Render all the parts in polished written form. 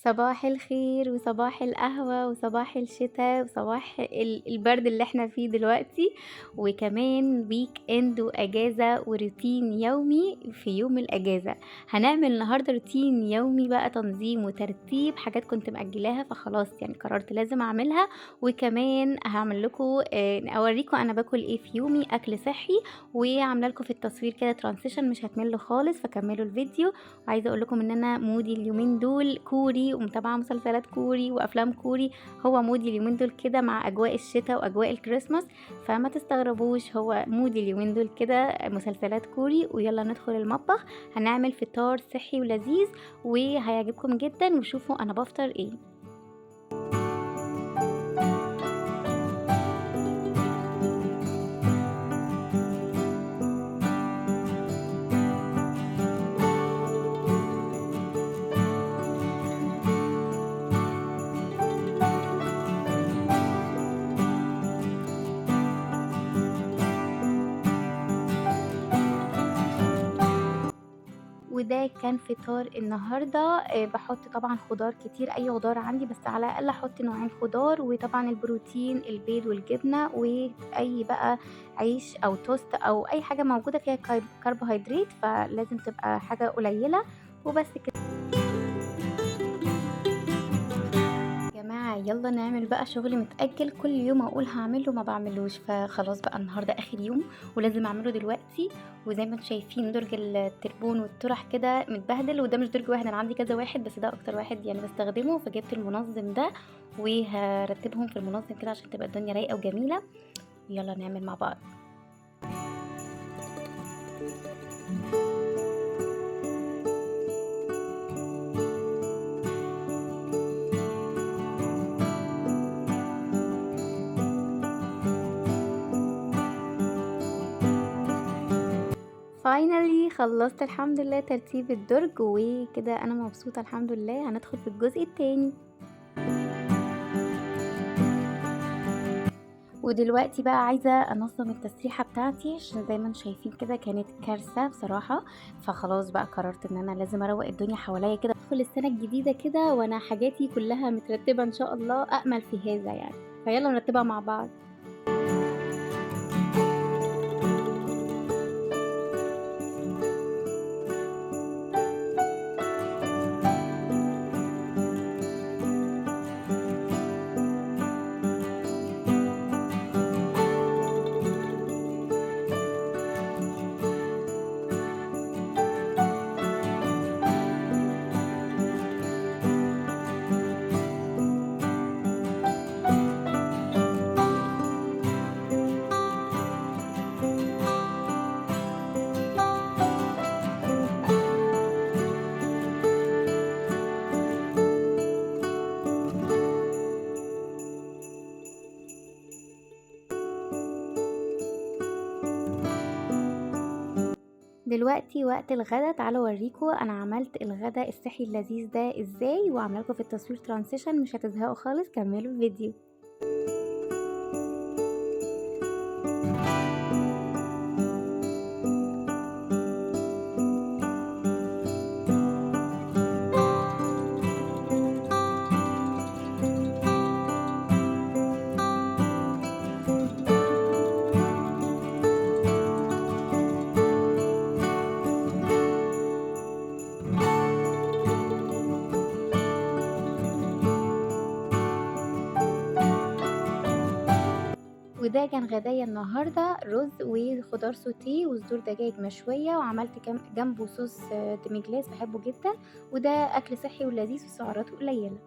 صباح الخير وصباح القهوة وصباح الشتا وصباح البرد اللي احنا فيه دلوقتي، وكمان ويك اند واجازة وروتين يومي في يوم الاجازة. هنعمل النهاردة روتين يومي بقى، تنظيم وترتيب حاجات كنت مأجلاها، فخلاص يعني قررت لازم اعملها. وكمان هعمل لكم اوريكم انا باكل ايه في يومي، اكل صحي، وعامله لكم في التصوير كده ترانسيشن مش هتملوا خالص، فكملوا الفيديو. عايزه اقول لكم ان انا مودي اليومين دول كوري، ومتابعه مسلسلات كوري وافلام كوري. هو مودي اليومين دول كده مع اجواء الشتاء واجواء الكريسماس، فما تستغربوش، هو مودي اليومين دول كده مسلسلات كوري. ويلا ندخل المطبخ، هنعمل فطار صحي ولذيذ وهيعجبكم جدا، وشوفوا انا بفطر ايه. وده كان فطار النهارده. باحط طبعًا خضار كتير، أي خضار عندي، بس على الأقل أحط نوعين خضار، وطبعًا البروتين البيض والجبنة، وأي بقى عيش أو توست أو أي حاجة موجودة فيها كربوهيدرات، فلازم تبقى حاجة قليلة وبس كده. يا جماعة يلا نعمل بقى شغل متأجل، كل يوم اقول هعمله ما بعملوش، فخلاص بقى النهارده اخر يوم ولازم اعمله دلوقتي. وزي ما انتم شايفين درج التربون والطرح كده متبهدل، وده مش درج واحد، انا عندي كذا واحد بس ده اكتر واحد يعني بستخدمه، فجبت المنظم ده وهرتبهم في المنظم كده عشان تبقى الدنيا رايقة وجميلة. يلا نعمل مع بعض. finally خلصت الحمد لله ترتيب الدرج، وكده انا مبسوطة الحمد لله. هندخل في الجزء التاني. ودلوقتي بقى عايزة انظم التسريحة بتاعتي، عشان زي ما انتم شايفين كده كانت كارثة بصراحة. فخلاص بقى قررت ان انا لازم اروق الدنيا حواليا كده، ادخل السنة الجديدة كده وانا حاجاتي كلها مترتبة ان شاء الله، امل في هذا يعني. فيلا نرتبها مع بعض. دلوقتي وقت الغدا، تعالوا اوريكم انا عملت الغدا الصحي اللذيذ ده ازاي، وعامله لكم في التصوير ترانسيشن مش هتزهقوا خالص، كملوا الفيديو. وده كان غدايا النهارده، رز وخضار سوتيه وصدور دجاج مشويه، وعملت جنبه صوص ديمي جلاس بحبه جدا. وده اكل صحي ولذيذ وسعراته قليله.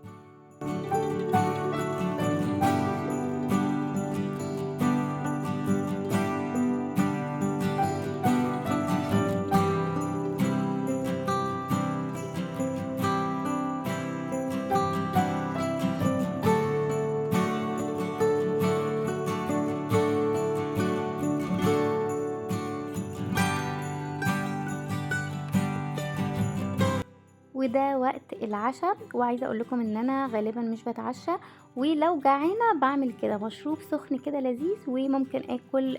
وده وقت العشاء، وعايزة اقول لكم ان انا غالبا مش بتعشى، ولو جعانة بعمل كده مشروب سخن كده لذيذ، وممكن اكل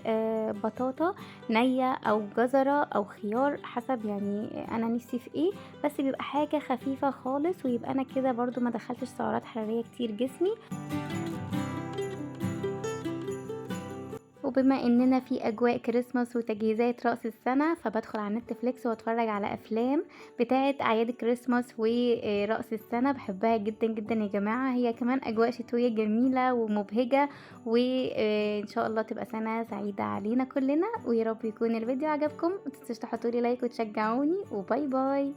بطاطا نية او جزرة او خيار حسب يعني انا نفسي في ايه، بس بيبقى حاجة خفيفة خالص، ويبقى انا كده برضو ما دخلتش سعرات حرارية كتير جسمي. وبما اننا في اجواء كريسماس وتجهيزات رأس السنة، فبدخل على نتفليكس واتفرج على افلام بتاعة اعياد الكريسماس ورأس السنة. بحبها جدا جدا يا جماعة، هي كمان اجواء شتوية جميلة ومبهجة، وان شاء الله تبقى سنة سعيدة علينا كلنا، ويا رب يكون الفيديو عجبكم. متنسوش تحطولي لايك وتشجعوني، وباي باي.